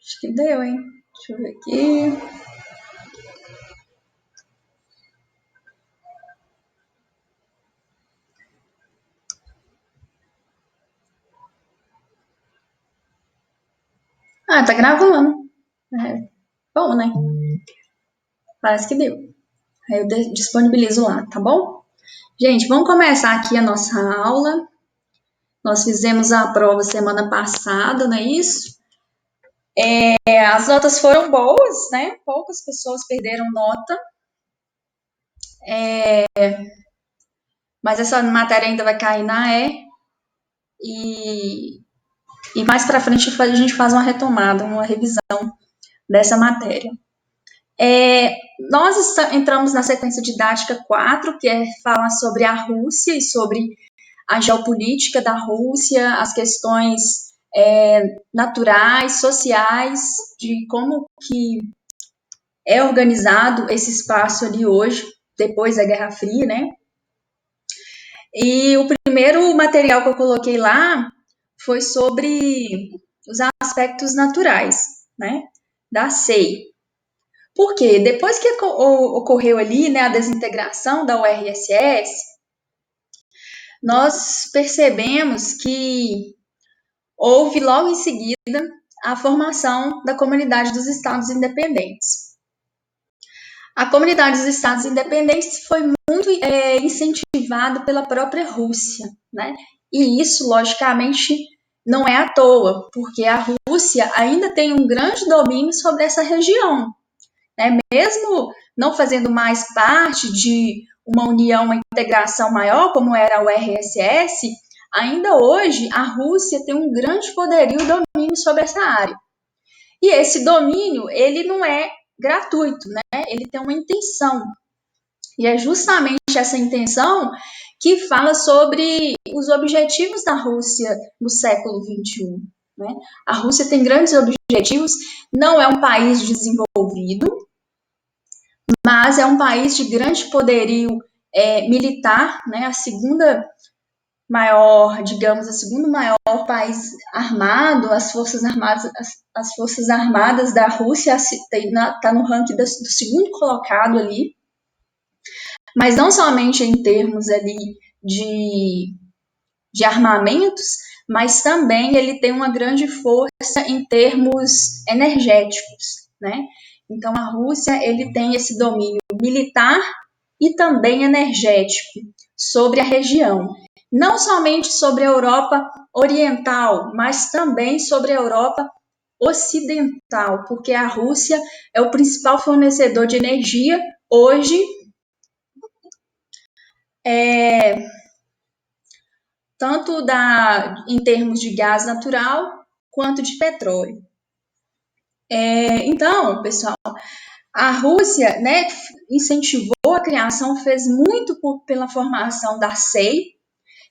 Acho que deu, hein? Deixa eu ver aqui. Ah, tá gravando. É, bom, né? Parece que deu. Aí eu disponibilizo lá, tá bom? Gente, vamos começar aqui a nossa aula. Nós fizemos a prova semana passada, não é isso? As notas foram boas, né? Poucas pessoas perderam nota, mas essa matéria ainda vai cair na e, e mais para frente a gente faz uma retomada, uma revisão dessa matéria. Nós entramos na sequência didática 4, que é falar sobre a Rússia e sobre a geopolítica da Rússia, as questões naturais, sociais, de como que é organizado esse espaço ali hoje, depois da Guerra Fria, né? E o primeiro material que eu coloquei lá foi sobre os aspectos naturais, né, da SEI. Por quê? Depois que ocorreu ali, né, a desintegração da URSS, nós percebemos que houve logo em seguida a formação da Comunidade dos Estados Independentes. A Comunidade dos Estados Independentes foi muito incentivada pela própria Rússia, né? E isso, logicamente, não é à toa, porque a Rússia ainda tem um grande domínio sobre essa região, né? Mesmo não fazendo mais parte de uma união, uma integração maior, como era a URSS, ainda hoje a Rússia tem um grande poderio e domínio sobre essa área. E esse domínio, ele não é gratuito, né? Ele tem uma intenção. E é justamente essa intenção que fala sobre os objetivos da Rússia no século XXI. Né? A Rússia tem grandes objetivos, não é um país desenvolvido, mas é um país de grande poderio militar, né? A segunda maior, digamos, o segundo maior país armado, as forças armadas da Rússia está no ranking do segundo colocado ali, mas não somente em termos ali de armamentos, mas também ele tem uma grande força em termos energéticos, né? Então a Rússia ele tem esse domínio militar e também energético sobre a região, não somente sobre a Europa Oriental, mas também sobre a Europa Ocidental, porque a Rússia é o principal fornecedor de energia hoje, tanto em termos de gás natural quanto de petróleo. Então, pessoal, a Rússia, né, incentivou a criação, fez muito pela formação da SEI,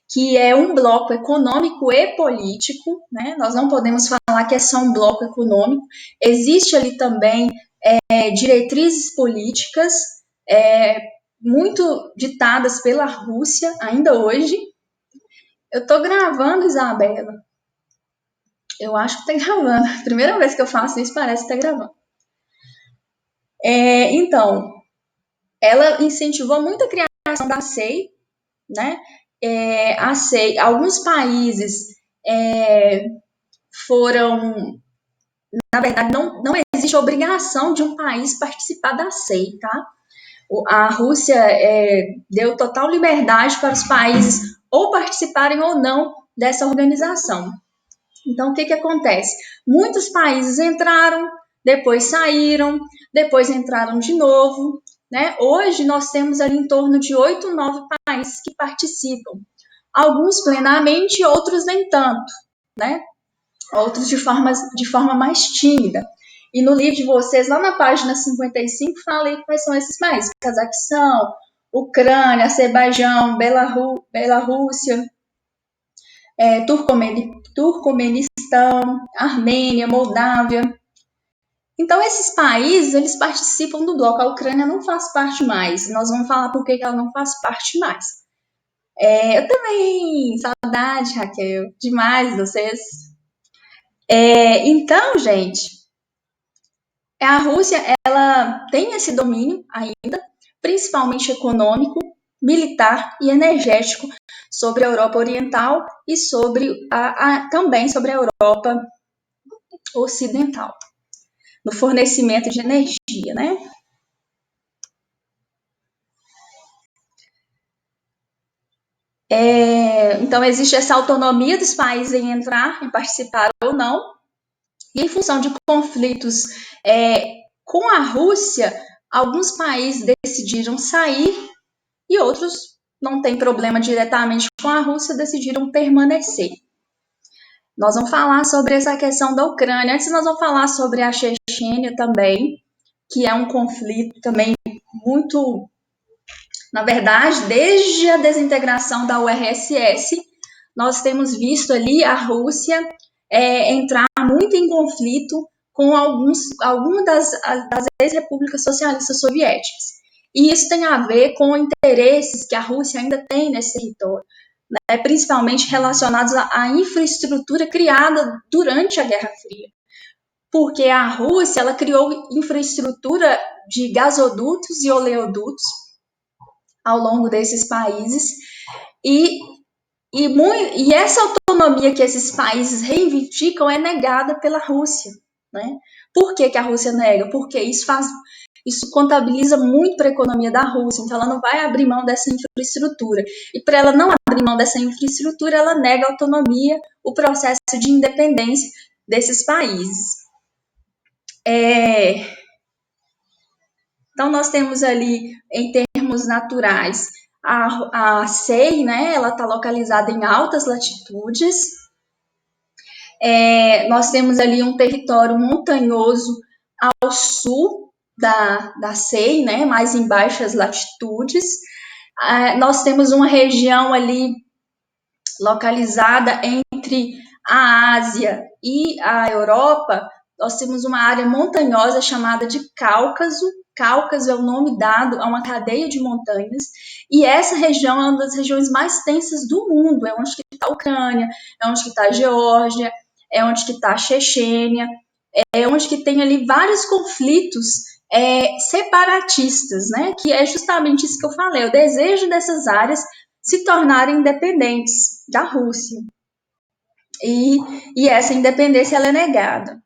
que é um bloco econômico e político, né? Nós não podemos falar que é só um bloco econômico. Existe ali também diretrizes políticas muito ditadas pela Rússia ainda hoje. Eu estou gravando, Isabela. Eu acho que está gravando. Primeira vez que eu faço isso, parece que está gravando. Então, ela incentivou muito a criação da SEI, né? A SEI, alguns países foram, na verdade, não existe obrigação de um país participar da SEI, tá? A Rússia deu total liberdade para os países ou participarem ou não dessa organização. Então, o que acontece? Muitos países entraram, depois saíram, depois entraram de novo, né? Hoje, nós temos ali em torno de 8 ou 9 países que participam. Alguns plenamente, outros nem tanto, né? Outros de forma mais tímida. E no livro de vocês, lá na página 55, falei quais são esses países. Cazaquistão, Ucrânia, Azerbaijão, Bielorrússia, Turcomenistão, Armênia, Moldávia. Então, esses países, eles participam do bloco. A Ucrânia não faz parte mais. Nós vamos falar por que ela não faz parte mais. Eu também, saudade, Raquel, demais de vocês. Então, gente, A Rússia, ela tem esse domínio ainda, principalmente econômico, militar e energético sobre a Europa Oriental e também sobre a Europa Ocidental, no fornecimento de energia, né? Então, existe essa autonomia dos países em entrar, em participar ou não, e em função de conflitos com a Rússia, alguns países decidiram sair e outros não têm problema diretamente com a Rússia, decidiram permanecer. Nós vamos falar sobre essa questão da Ucrânia. Antes, nós vamos falar sobre a Chechênia também, que é um conflito também muito, na verdade, desde a desintegração da URSS, nós temos visto ali a Rússia entrar muito em conflito com algumas das ex-repúblicas socialistas soviéticas. E isso tem a ver com interesses que a Rússia ainda tem nesse território, né, principalmente relacionados à infraestrutura criada durante a Guerra Fria. Porque a Rússia ela criou infraestrutura de gasodutos e oleodutos ao longo desses países e essa autonomia que esses países reivindicam é negada pela Rússia, né? Por que a Rússia nega? Porque isso contabiliza muito para a economia da Rússia, então ela não vai abrir mão dessa infraestrutura. E para ela não abrir mão dessa infraestrutura, ela nega a autonomia, o processo de independência desses países. Então, nós temos ali, em termos naturais, a SEI, né, ela está localizada em altas latitudes. Nós temos ali um território montanhoso ao sul da SEI, né, mais em baixas latitudes. Nós temos uma região ali localizada entre a Ásia e a Europa. Nós temos uma área montanhosa chamada de Cáucaso. Cáucaso é o nome dado a uma cadeia de montanhas, e essa região é uma das regiões mais tensas do mundo, é onde está a Ucrânia, é onde está a Geórgia, é onde está a Chechênia, é onde que tem ali vários conflitos separatistas, né? Que é justamente isso que eu falei, o desejo dessas áreas se tornarem independentes da Rússia. E essa independência ela é negada.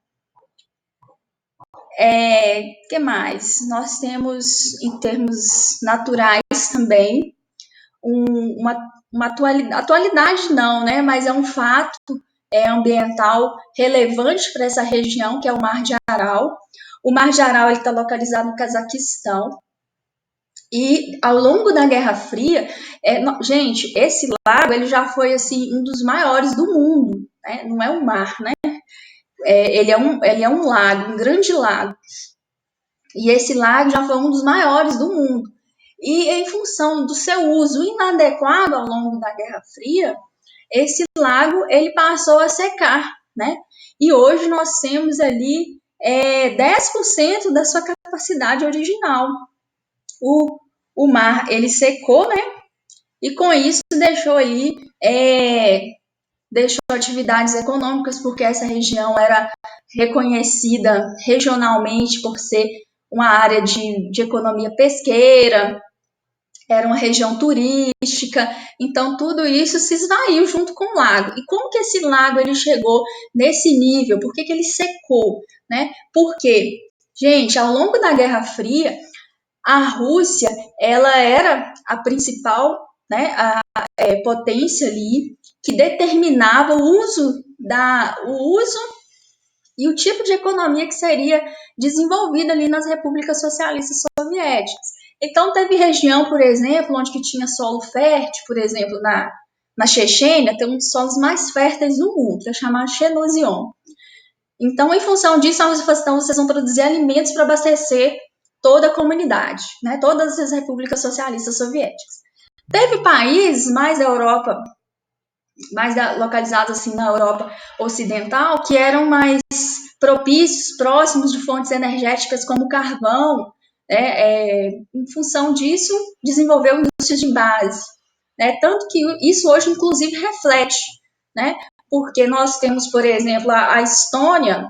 Que mais? Nós temos, em termos naturais também, uma atualidade não, né? Mas é um fato ambiental relevante para essa região, que é o Mar de Aral. O Mar de Aral está localizado no Cazaquistão. E ao longo da Guerra Fria, gente, esse lago ele já foi assim um dos maiores do mundo, né? Não é um mar, né? Ele é um lago, um grande lago. E esse lago já foi um dos maiores do mundo. E em função do seu uso inadequado ao longo da Guerra Fria, esse lago ele passou a secar, né? E hoje nós temos ali 10% da sua capacidade original. O mar ele secou, né? E com isso deixou atividades econômicas, porque essa região era reconhecida regionalmente por ser uma área de economia pesqueira, era uma região turística, então tudo isso se esvaiu junto com o lago. E como que esse lago ele chegou nesse nível? Por que ele secou? Né? Porque, gente, ao longo da Guerra Fria, a Rússia ela era a principal, né, potência ali que determinava o uso e o tipo de economia que seria desenvolvida ali nas repúblicas socialistas soviéticas. Então teve região, por exemplo, onde que tinha solo fértil, por exemplo, na Chechênia, tem um dos solos mais férteis do mundo, que é chamado Chernozem. Então, em função disso, vocês vão produzir alimentos para abastecer toda a comunidade, né? Todas as repúblicas socialistas soviéticas. Teve países mais da Europa, localizados assim na Europa Ocidental, que eram mais propícios, próximos de fontes energéticas como carvão. Em função disso, desenvolveu indústrias de base. Né? Tanto que isso hoje, inclusive, reflete, né? Porque nós temos, por exemplo, a Estônia,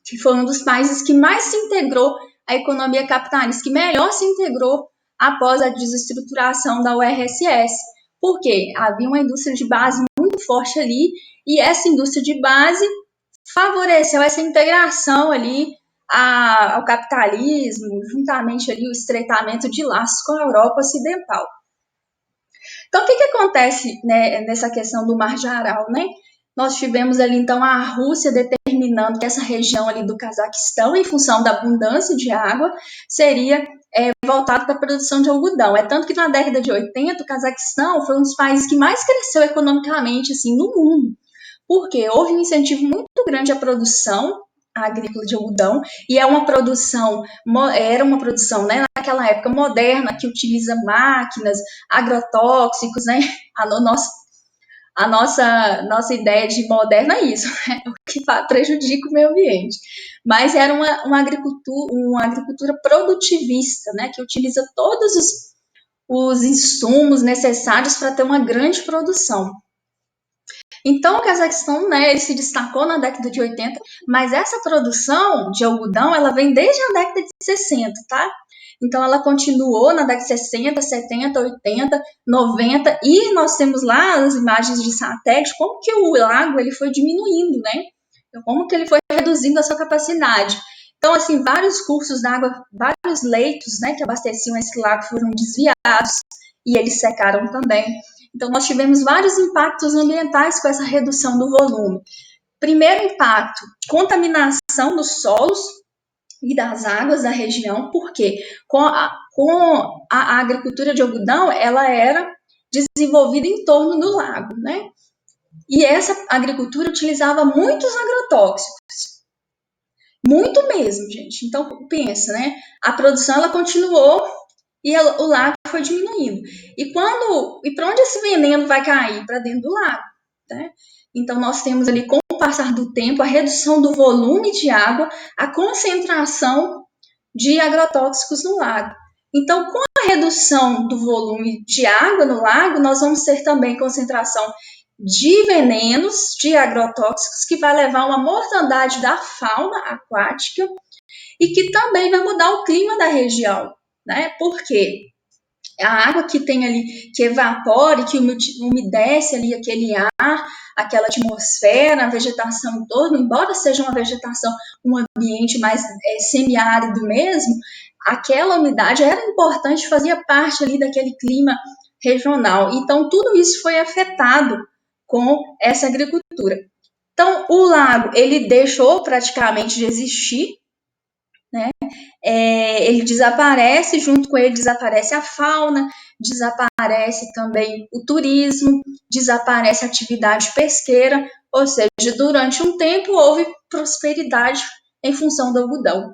que foi um dos países que mais se integrou à economia capitalista, que melhor se integrou após a desestruturação da URSS. Por quê? Havia uma indústria de base muito forte ali, e essa indústria de base favoreceu essa integração ali ao capitalismo, juntamente ali o estreitamento de laços com a Europa Ocidental. Então, o que acontece, né, nessa questão do Mar de Aral, né? Nós tivemos ali, então, a Rússia determinando que essa região ali do Cazaquistão, em função da abundância de água, seria voltado para a produção de algodão. É tanto que na década de 80, o Cazaquistão foi um dos países que mais cresceu economicamente assim, no mundo, porque houve um incentivo muito grande à produção agrícola de algodão, e era uma produção, né, naquela época moderna, que utiliza máquinas, agrotóxicos, né, a nossa ideia de moderna é isso, né, o que prejudica o meio ambiente. Mas era uma agricultura produtivista, né, que utiliza todos os insumos necessários para ter uma grande produção. Então, o Cazaquistão, né, ele se destacou na década de 80, mas essa produção de algodão, ela vem desde a década de 60, tá? Então, ela continuou na década de 60, 70, 80, 90, e nós temos lá as imagens de satélite, como que o lago ele foi diminuindo, né? Então, como que ele foi reduzindo a sua capacidade. Então, assim, vários cursos d'água, vários leitos, né, que abasteciam esse lago foram desviados, e eles secaram também. Então, nós tivemos vários impactos ambientais com essa redução do volume. Primeiro impacto, contaminação dos solos e das águas da região, porque com a agricultura de algodão, ela era desenvolvida em torno do lago, né? E essa agricultura utilizava muitos agrotóxicos, muito mesmo, gente. Então, pensa, né? A produção, ela continuou e o lago foi diminuindo. E para onde esse veneno vai cair? Para dentro do lago, né? Então nós temos ali, com o passar do tempo, a redução do volume de água, a concentração de agrotóxicos no lago. Então, com a redução do volume de água no lago, nós vamos ter também concentração de venenos, de agrotóxicos, que vai levar a uma mortandade da fauna aquática e que também vai mudar o clima da região, né? Porque a água que tem ali, que evapora e que umedece ali aquele ar, aquela atmosfera, a vegetação em torno, embora seja uma vegetação, um ambiente mais semiárido mesmo, aquela umidade era importante, fazia parte ali daquele clima regional. Então, tudo isso foi afetado com essa agricultura. Então, o lago, ele deixou praticamente de existir, né? Ele desaparece, junto com ele desaparece a fauna, desaparece também o turismo, desaparece a atividade pesqueira, ou seja, durante um tempo houve prosperidade em função do algodão.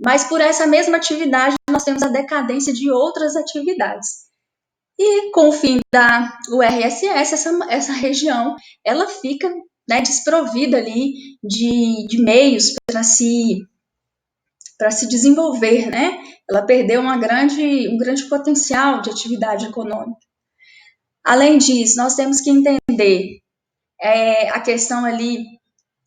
Mas por essa mesma atividade nós temos a decadência de outras atividades. E com o fim da URSS, essa região ela fica, né, desprovida ali de meios para se desenvolver, né? Ela perdeu um grande potencial de atividade econômica. Além disso, nós temos que entender a questão ali,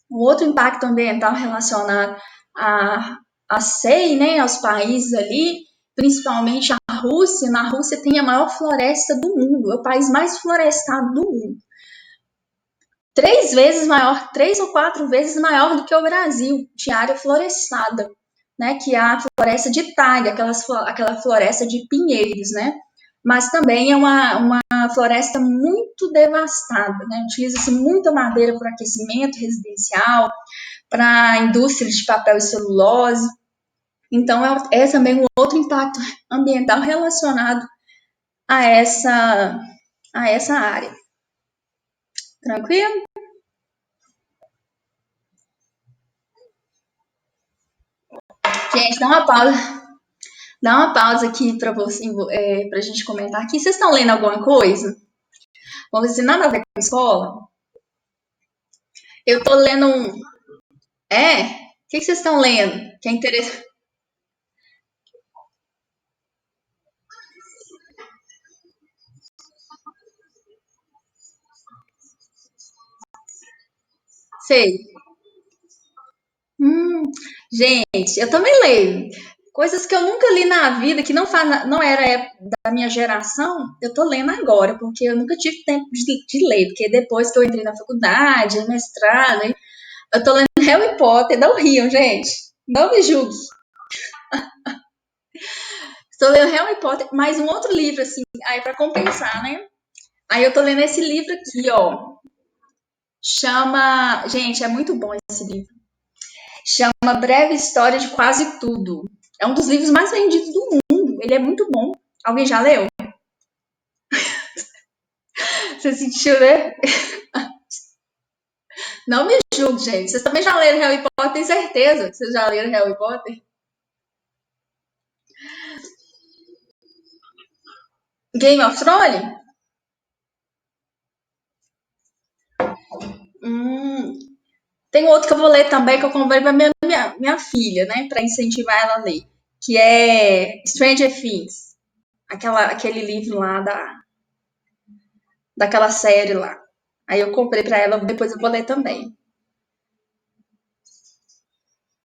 um outro impacto ambiental relacionado à SEI, né, aos países ali, principalmente a Rússia. Na Rússia tem a maior floresta do mundo, é o país mais florestado do mundo. 3 ou 4 vezes maior do que o Brasil, de área florestada, né? Que é a floresta de taiga, aquela floresta de pinheiros, né? Mas também é uma floresta muito devastada, né? Utiliza-se muita madeira para aquecimento residencial, para a indústria de papel e celulose. Então, é também um outro impacto ambiental relacionado a essa área. Tranquilo? Gente, dá uma pausa aqui para você, para a gente comentar aqui. Vocês estão lendo alguma coisa? Vamos dizer, nada a ver com escola? Eu estou lendo um. É? O que vocês estão lendo? Que é interessante. Sei. Hum, gente, eu também leio. Coisas que eu nunca li na vida, que não era da minha geração, eu tô lendo agora, porque eu nunca tive tempo de ler, porque depois que eu entrei na faculdade, mestrado, hein, eu tô lendo Harry Potter, não riam, gente. Não me julgue. Estou lendo Harry Potter, mais um outro livro, assim, aí pra compensar, né? Aí eu tô lendo esse livro aqui, ó. Chama. Gente, é muito bom esse livro. Chama Breve História de Quase Tudo. É um dos livros mais vendidos do mundo. Ele é muito bom. Alguém já leu? Você sentiu, né? Não me julgue, gente. Vocês também já leram Harry Potter, tenho certeza que vocês já leram Harry Potter. Game of Thrones? Hum, tem outro que eu vou ler também, que eu comprei pra minha filha, né? Pra incentivar ela a ler. Que é Stranger Things. Aquele livro lá daquela série lá. Aí eu comprei pra ela, depois eu vou ler também.